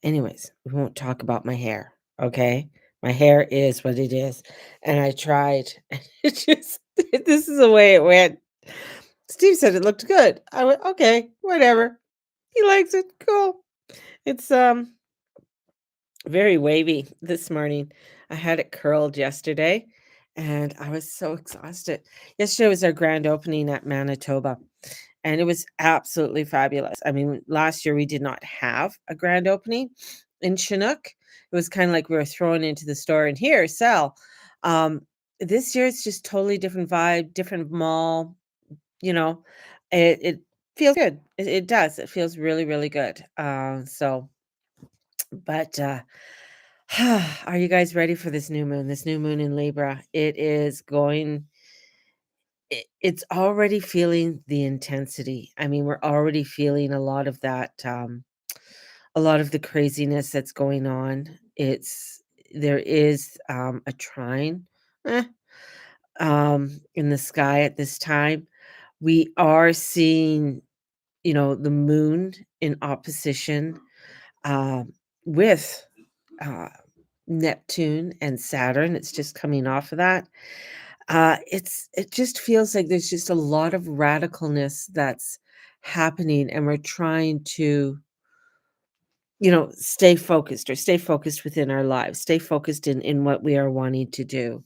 Anyways, we won't talk about my hair, okay? My hair is what it is, and I tried, and it just this is the way it went. Steve said it looked good. I went, "Okay, whatever." He likes it, cool. It's, very wavy this morning. I had it curled yesterday, and I was so exhausted. Yesterday was our grand opening at Manitoba, and it was absolutely fabulous. I mean, last year we did not have a grand opening in Chinook. It was kind of like we were thrown into the store and here, sell. Um, this year it's just totally different vibe, different mall, you know. It feels good. It does. It feels really, really good. But are you guys ready for this new moon? This new moon in Libra. It's already feeling the intensity. I mean, we're already feeling a lot of that, a lot of the craziness that's going on. There is a trine eh, in the sky at this time. We are seeing, the moon in opposition um, with uh, Neptune and Saturn. It's just coming off of that. It just feels like there's just a lot of radicalness that's happening, and we're trying to, stay focused within our lives, stay focused in what we are wanting to do.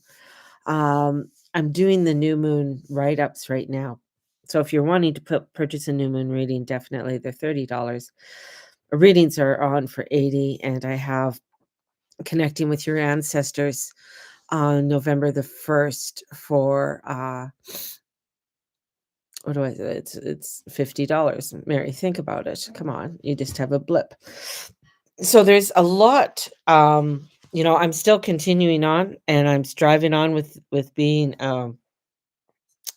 I'm doing the new moon write-ups right now. So if you're wanting to purchase a new moon reading, definitely they're $30. Readings are on for 80, and I have Connecting with Your Ancestors on November the 1st for what do I say? It's $50. Mary, think about it. Come on, you just have a blip. So there's a lot. I'm still continuing on, and I'm striving on with being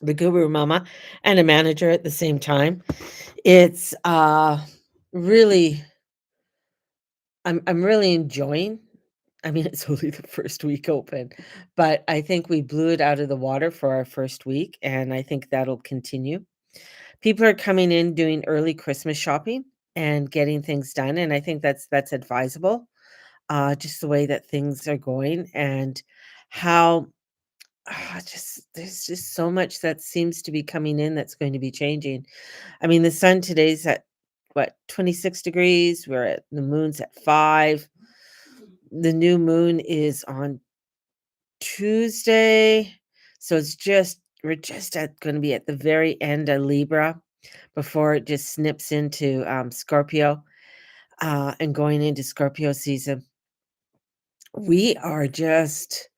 the guru mama and a manager at the same time. It's really I'm really enjoying. I mean, it's only the first week open, but I think we blew it out of the water for our first week, and I think that'll continue. People are coming in doing early Christmas shopping and getting things done, and I think that's advisable. Just the way that things are going and how just there's just so much that seems to be coming in that's going to be changing. I mean, the sun today's at what, 26 degrees. The moon's at 5. The new moon is on Tuesday. So we're just at going to be at the very end of Libra before it just snips into Scorpio and going into Scorpio season. We are just,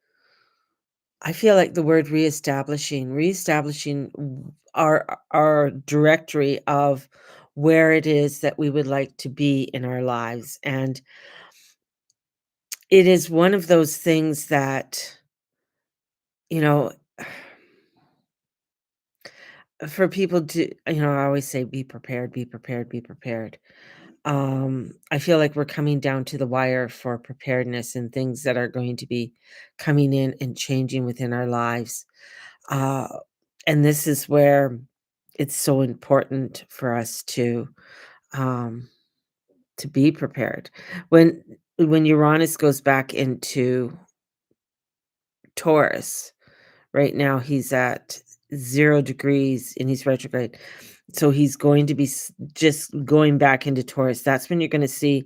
I feel like the word reestablishing our directory of where it is that we would like to be in our lives. And it is one of those things that, you know, for people to, I always say, be prepared, be prepared, be prepared. I feel like we're coming down to the wire for preparedness and things that are going to be coming in and changing within our lives. Uh, and this is where it's so important for us um, to be prepared. When when Uranus goes back into Taurus, right now he's at 0 degrees and he's retrograde. So he's going to be just going back into Taurus. That's when you're going to see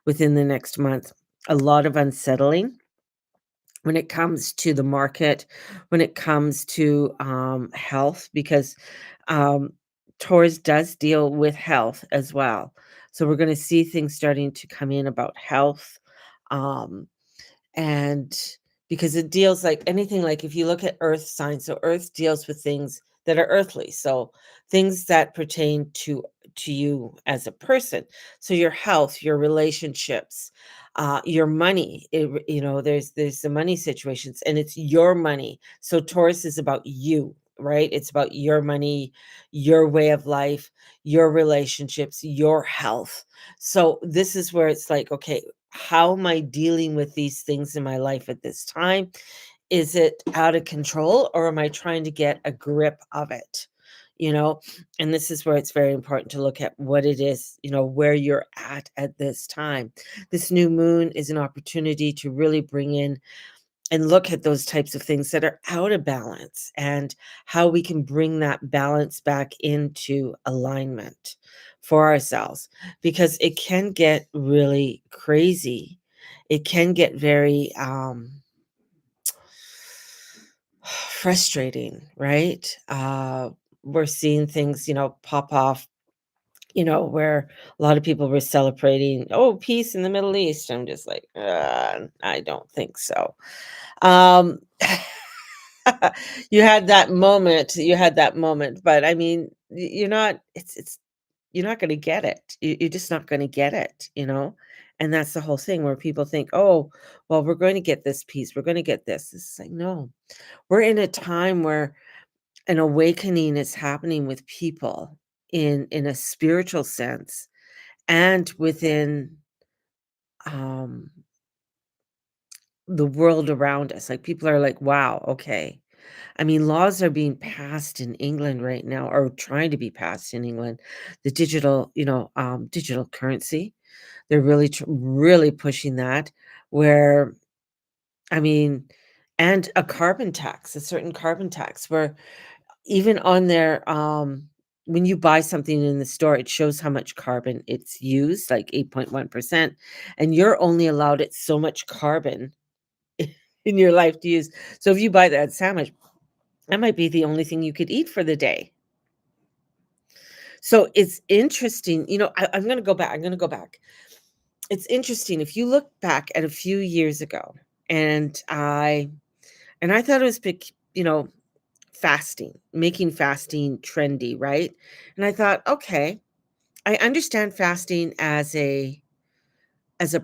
within the next month a lot of unsettling when it comes to the market, when it comes to health, because um, Taurus does deal with health as well. So we're going to see things starting to come in about health. Um, and because it deals like anything, like if you look at earth signs, so earth deals with things that are earthly, so things that pertain to you as a person, so your health, your relationships, your money, there's the money situations, and it's your money. So Taurus is about you, right? It's about your money, your way of life, your relationships, your health. So this is where it's like, okay, how am I dealing with these things in my life at this time? Is it out of control, or am I trying to get a grip of it? you know? And this is where it's very important to look at what it is, where you're at this time. This new moon is an opportunity to really bring in and look at those types of things that are out of balance and how we can bring that balance back into alignment for ourselves, because it can get really crazy. It can get very frustrating, right? We're seeing things, pop off, where a lot of people were celebrating, oh, peace in the Middle East. I'm just like, I don't think so. Um, you had that moment, but I mean, you're not, it's, you're not going to get it. You're just not going to get it. And that's the whole thing where people think, oh, well, we're going to get this peace. We're going to get this. It's like, no, we're in a time where an awakening is happening with people in a spiritual sense and within um the world around us. Like, people are like, wow, okay. I mean, laws are being passed in England right now, or trying to be passed in England. The digital currency, they're really pushing that, where, I mean, and a carbon tax, a certain carbon tax, where even on their, when you buy something in the store, it shows how much carbon it's used, like 8.1%, and you're only allowed it so much carbon in your life to use. So if you buy that sandwich, that might be the only thing you could eat for the day. So it's interesting, I'm gonna go back. It's interesting if you look back at a few years ago, and I thought it was big, fasting, making fasting trendy, right? And I thought, okay, I understand fasting as a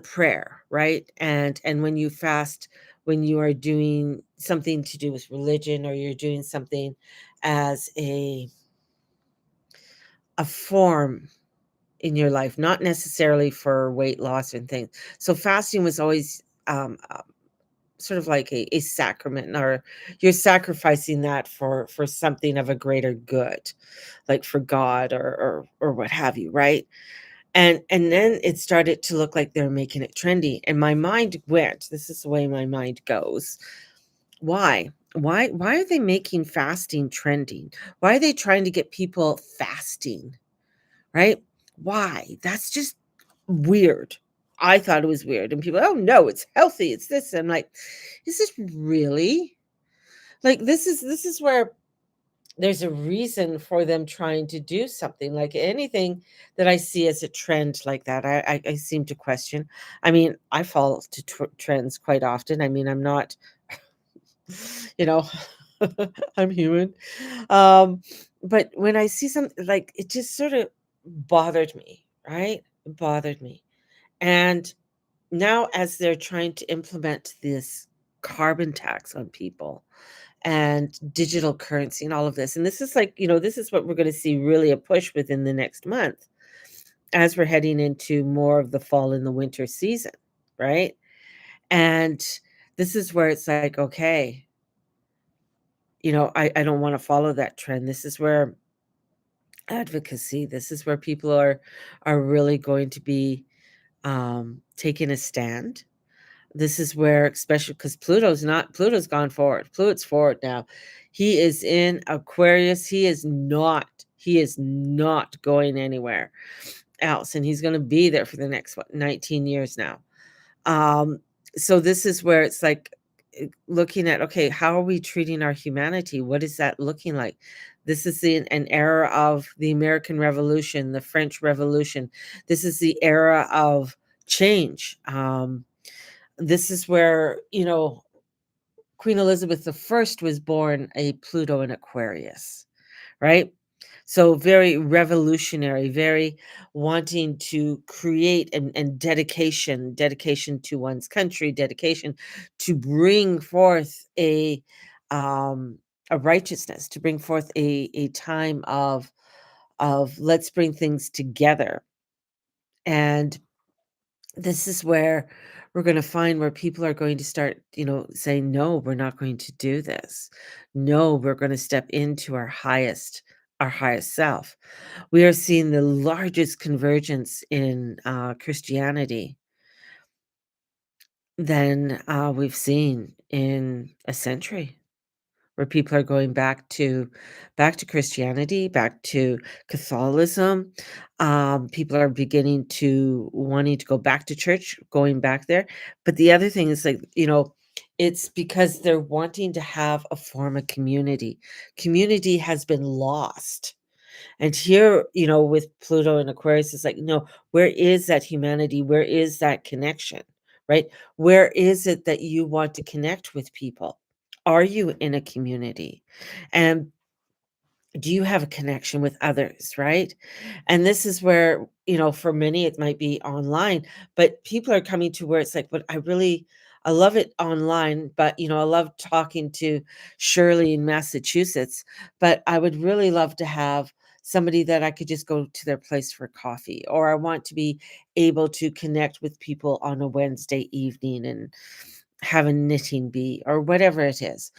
prayer, right? And when you fast, when you are doing something to do with religion, or you're doing something as a form in your life, not necessarily for weight loss and things. So fasting was always sort of like a sacrament, or you're sacrificing that for something of a greater good, like for God, or what have you, right? And then it started to look like they're making it trendy, and my mind went, this is the way my mind goes. Why? Why are they making fasting trending? Why are they trying to get people fasting, right? Why? That's just weird. I thought it was weird, and people, "Oh, no, it's healthy, it's this." I'm like, "Is this really?" Like, this is where there's a reason for them trying to do something. Like, anything that I see as a trend like that, I seem to question. I mean, I fall to trends quite often. I mean, I'm not, you know, I'm human. Um, but when I see something like, it just sort of bothered me, right? It bothered me. And now, as they're trying to implement this carbon tax on people and digital currency and all of this, and this is like, this is what we're going to see really a push within the next month, as we're heading into more of the fall and the winter season, right? And this is where it's like, okay, I don't want to follow that trend. This is where advocacy, this is where people are really going to be taking a stand. This is where, especially because Pluto's gone forward. Pluto's forward now. He is in Aquarius. He is not going anywhere else, and he's gonna be there for the next, what, 19 years now. Um, so this is where it's like, looking at, okay, how are we treating our humanity? What is that looking like? This is an era of the American Revolution, the French Revolution. This is the era of change. This is where, Queen Elizabeth the First was born a Pluto in Aquarius, right? So very revolutionary, very wanting to create, and dedication to one's country, dedication to bring forth a righteousness, to bring forth a time of let's bring things together. And this is where we're going to find where people are going to start, saying, no, we're not going to do this. No, we're going to step into our highest, our highest self. We are seeing the largest convergence in Christianity than we've seen in a century, where people are going back to Christianity, back to Catholicism. People are beginning to wanting to go back to church, going back there. But the other thing is, like, it's because they're wanting to have a form of community. Community has been lost. And here, with Pluto and Aquarius, it's like, no, where is that humanity? Where is that connection? Right? Where is it that you want to connect with people? Are you in a community? And do you have a connection with others, right? And this is where, for many it might be online, but people are coming to where it's like, but I love it online, but I love talking to Shirley in Massachusetts, but I would really love to have somebody that I could just go to their place for coffee, or I want to be able to connect with people on a Wednesday evening and have a knitting bee or whatever it is.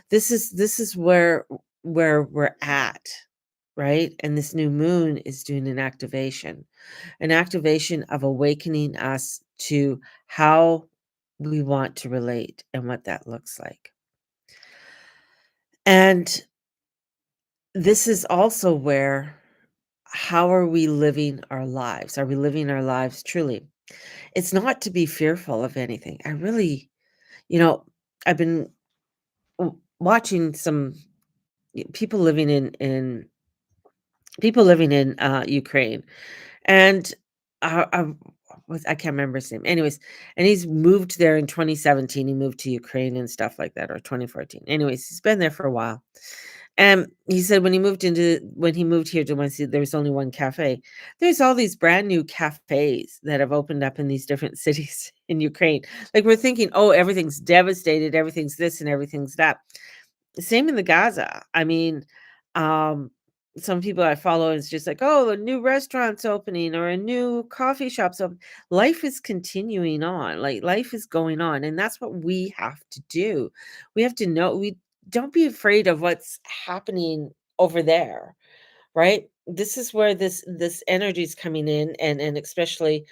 This is where we're at, right? And this new moon is doing an activation of awakening us to how we want to relate and what that looks like. And this is also where, how are we living our lives? Are we living our lives truly? It's not to be fearful of anything. You know, I've been watching some people living in Ukraine, and I can't remember his name. Anyways, and he's moved there in 2017. He moved to Ukraine and stuff like that, or 2014. Anyways, he's been there for a while. And he said when he moved here to Muncie, there was only one cafe. There's all these brand new cafes that have opened up in these different cities in Ukraine. Like, we're thinking, oh, everything's devastated, everything's this and everything's that. Same in the Gaza. I mean, um, some people I follow is just like, oh, a new restaurant's opening or a new coffee shop's open. Life is continuing on. Like, life is going on. And that's what we have to do. We have to know, we don't be afraid of what's happening over there, right? This is where this energy is coming in, and especially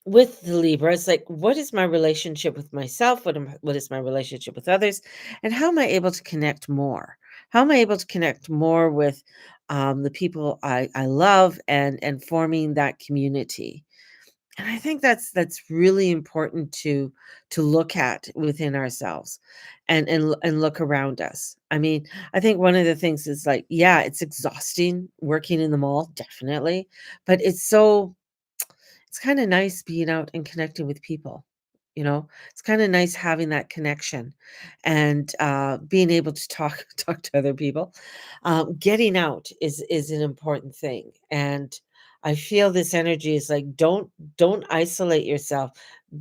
with the Libra, it's like, what is my relationship with myself? What is my relationship with others? And how am I able to connect more? How am I able to connect more with the people I love, and forming that community? And I think that's really important to look at within ourselves, and look around us. I mean, I think one of the things is, like, yeah, it's exhausting working in the mall, definitely, but it's kinda nice being out and connecting with people, you know? It's kinda nice having that connection, and, being able to talk talk to other people. Getting out is an important thing, and I feel this energy is like, don't isolate yourself.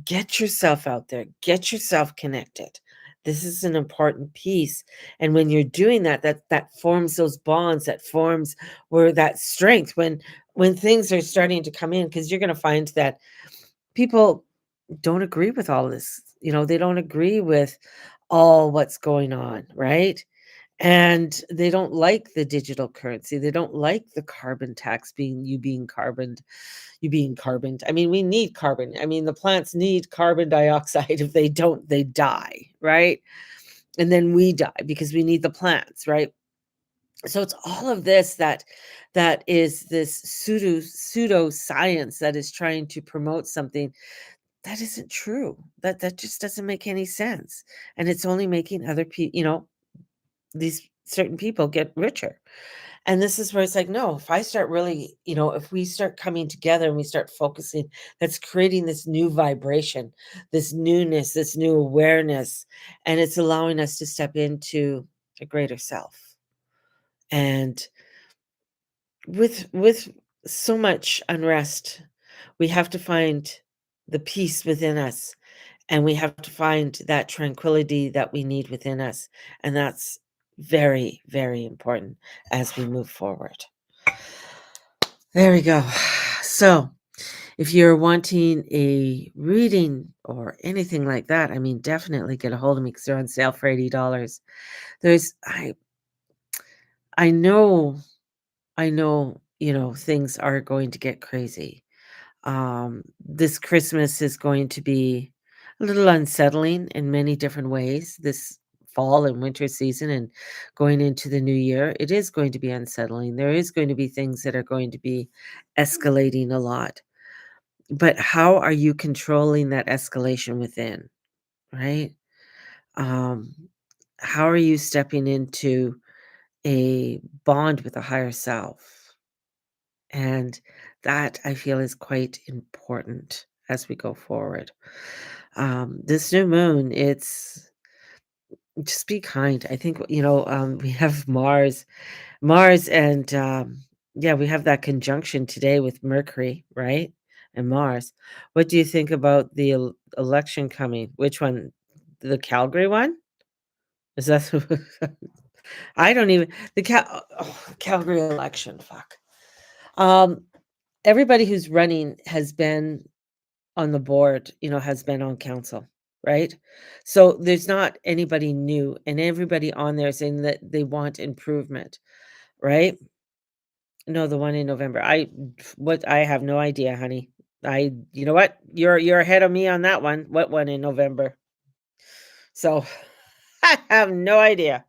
Get yourself out there, get yourself connected. This is an important piece, and when you're doing that, that forms those bonds, that forms where that strength when things are starting to come in, because you're gonna find that people don't agree with all this, they don't agree with all what's going on, right? And they don't like the digital currency. They don't like the carbon tax being carboned. I mean, we need carbon. I mean, the plants need carbon dioxide. If they don't, they die, right? And then we die because we need the plants, right? So it's all of this that is this pseudo science that is trying to promote something that isn't true. That just doesn't make any sense. And it's only making other people, these certain people get richer. And this is where it's like, no, if I start really, if we start coming together and we start focusing, that's creating this new vibration, this newness, this new awareness, and it's allowing us to step into a greater self. And with so much unrest, we have to find the peace within us, and we have to find that tranquility that we need within us, and that's very, very important as we move forward. There we go. So, if you're wanting a reading or anything like that, I mean, definitely get a hold of me, because they're on sale for $80. There's I know I know, things are going to get crazy. This Christmas is going to be a little unsettling in many different ways. This fall and winter season and going into the new year, it is going to be unsettling. There is going to be things that are going to be escalating a lot. But how are you controlling that escalation within, right? Um, how are you stepping into a bond with a higher self? And that I feel is quite important as we go forward. This new moon, it's just be kind. I think, we have Mars and yeah, we have that conjunction today with Mercury, right? And Mars. What do you think about the election coming? Which one? The Calgary one? Is that I don't even the Calgary election, fuck. Um Everybody who's running has been on the board, has been on council, right? So there's not anybody new, and everybody on there saying that they want improvement, right? No, the one in November. I have no idea, honey. You know what? You're ahead of me on that one. What one in November? So I have no idea.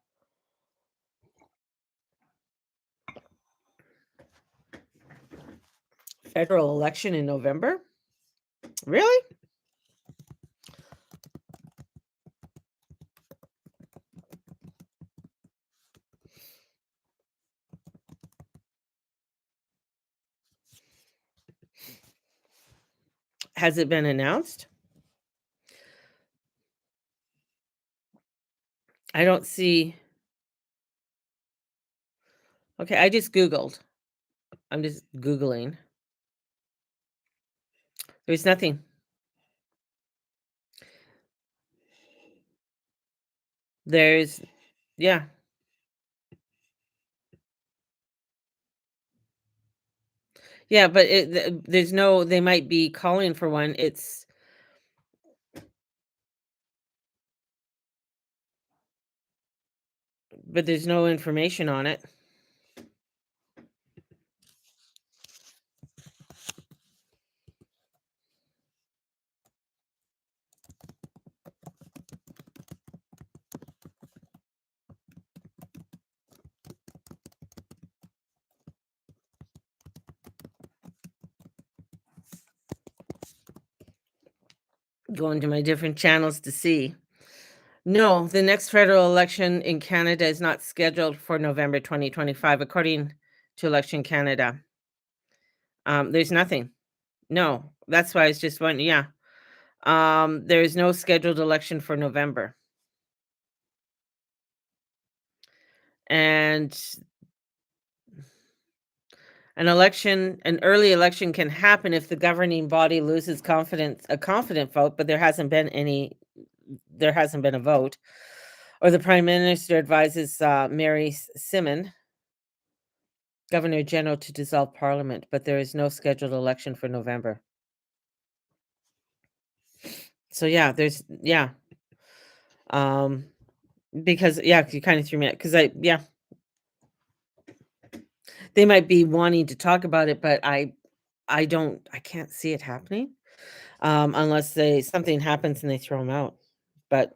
Federal election in November? Really? Has it been announced? I don't see. Okay, I just Googled. I'm just Googling. There's nothing. There's yeah. Yeah, but there's no they might be calling for one. But there's no information on it. Going to my different channels to see. No, the next federal election in Canada is not scheduled for November 2025, according to Election Canada. There's nothing. No, that's why it's just one. Yeah. There is no scheduled election for November. And an early election can happen if the governing body loses a confident vote, but there hasn't been a vote. Or the prime minister advises Mary Simon, governor general, to dissolve parliament, but there is no scheduled election for November. So yeah. Um, because you kind of threw me because they might be wanting to talk about it, but I can't see it happening unless something happens and they throw them out. But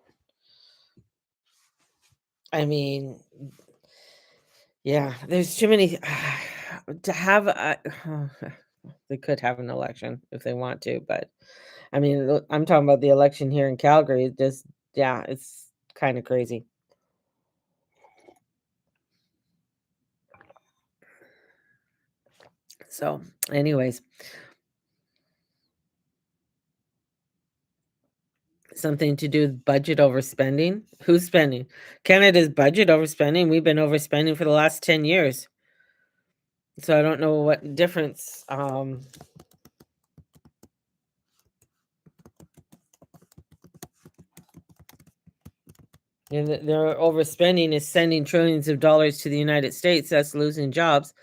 I mean, yeah, there's too many to have. They could have an election if they want to, but I mean, I'm talking about the election here in Calgary. It's kind of crazy. So, anyways, something to do with budget overspending. Who's spending? Canada's budget overspending. We've been overspending for the last 10 years. So I don't know what difference. And their overspending is sending trillions of dollars to the United States. That's losing jobs.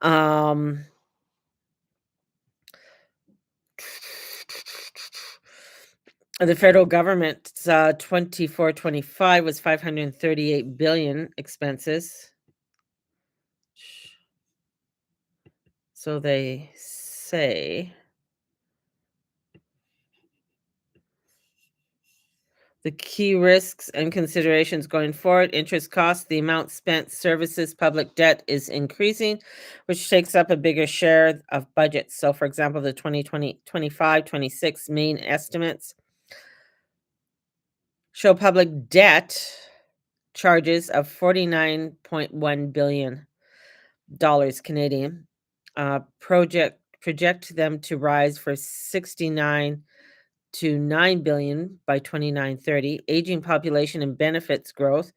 Um, the federal government's 24-25 was 538 billion expenses. So they say the key risks and considerations going forward: interest costs, the amount spent, services, public debt is increasing, which takes up a bigger share of budgets. So, for example, the 2020, 25, 26 main estimates show public debt charges of 49.1 billion dollars Canadian. Project them to rise for 69 to 9 billion by 2930. Aging population and benefits growth.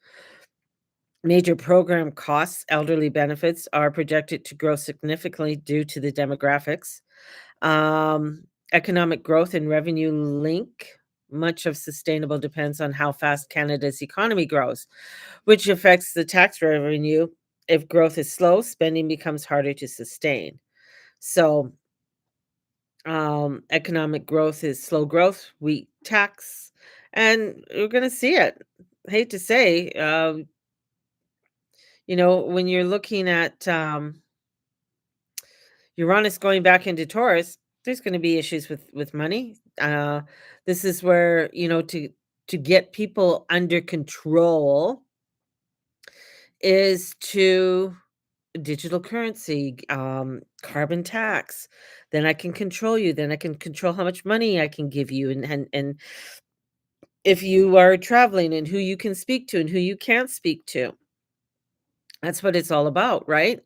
Major program costs, elderly benefits are projected to grow significantly due to the demographics. Economic growth and revenue link. Much of sustainable depends on how fast Canada's economy grows, which affects the tax revenue. If growth is slow, spending becomes harder to sustain. So, economic growth is slow growth, weak tax, and we're going to see it. Hate to say, when you're looking at Uranus going back into Taurus, there's going to be issues with money. This is where to get people under control is to digital currency, carbon tax. Then I can control you. Then I can control how much money I can give you, and if you are traveling, and who you can speak to and who you can't speak to. That's what it's all about, right?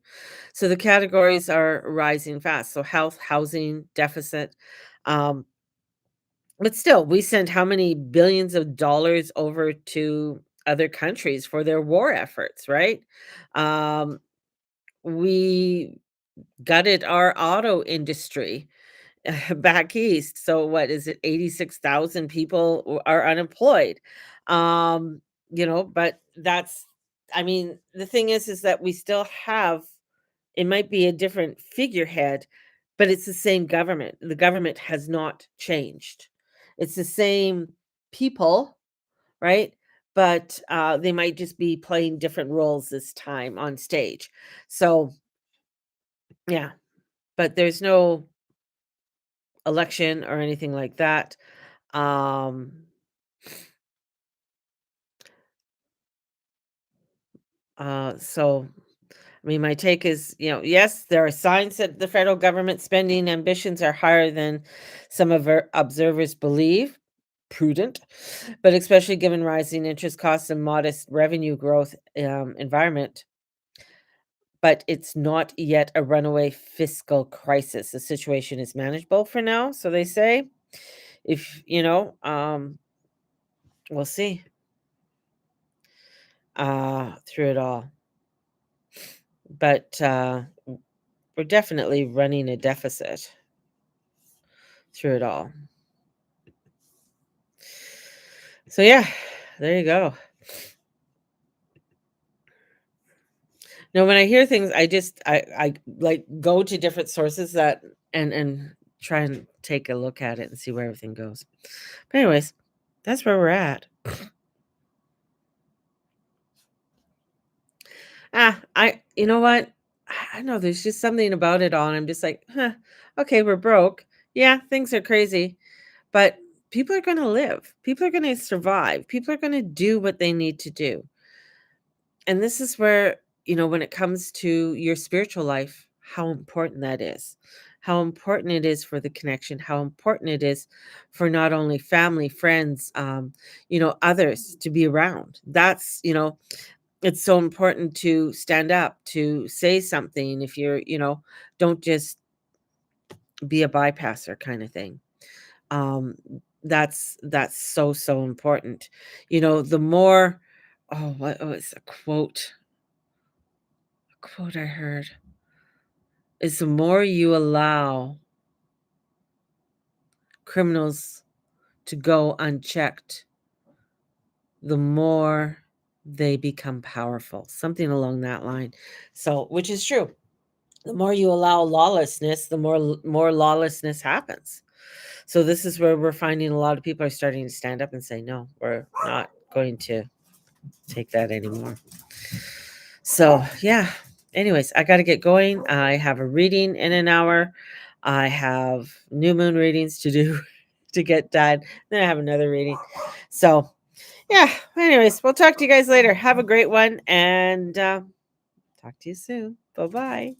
So the categories are rising fast. So health, housing, deficit. Um, but still, we send how many billions of dollars over to other countries for their war efforts, right? Um, we gutted our auto industry back east. So what is it? 86,000 people are unemployed. Um, but I mean, the thing is that we still have, it might be a different figurehead, but it's the same government. The government has not changed. It's the same people, right? But they might just be playing different roles this time on stage. So, yeah, but there's no election or anything like that. Um, so I mean, my take is, yes, there are signs that the federal government spending ambitions are higher than some of our observers believe. Prudent, but especially given rising interest costs and modest revenue growth environment. But it's not yet a runaway fiscal crisis. The situation is manageable for now, so they say. If we'll see through it all. But we're definitely running a deficit through it all. So yeah, there you go. Now, when I hear things, I like go to different sources that and try and take a look at it and see where everything goes. But anyways, that's where we're at. You know what? I know there's just something about it all, and I'm just like, huh, okay, we're broke. Yeah, things are crazy, but people are going to live. People are going to survive. People are going to do what they need to do. And this is where, when it comes to your spiritual life, how important that is. How important it is for the connection, how important it is for not only family, friends, others to be around. It's so important to stand up, to say something. If you're, don't just be a bypasser kind of thing. Um, that's so, so important. The more, what was a quote I heard is the more you allow criminals to go unchecked, the more they become powerful. Something along that line. So, which is true. The more you allow lawlessness, the more lawlessness happens. So this is where we're finding a lot of people are starting to stand up and say, no, we're not going to take that anymore. So, yeah, anyways, I got to get going. I have a reading in an hour. I have new moon readings to do to get done. Then I have another reading. So, yeah. Anyways, we'll talk to you guys later. Have a great one and talk to you soon. Bye bye.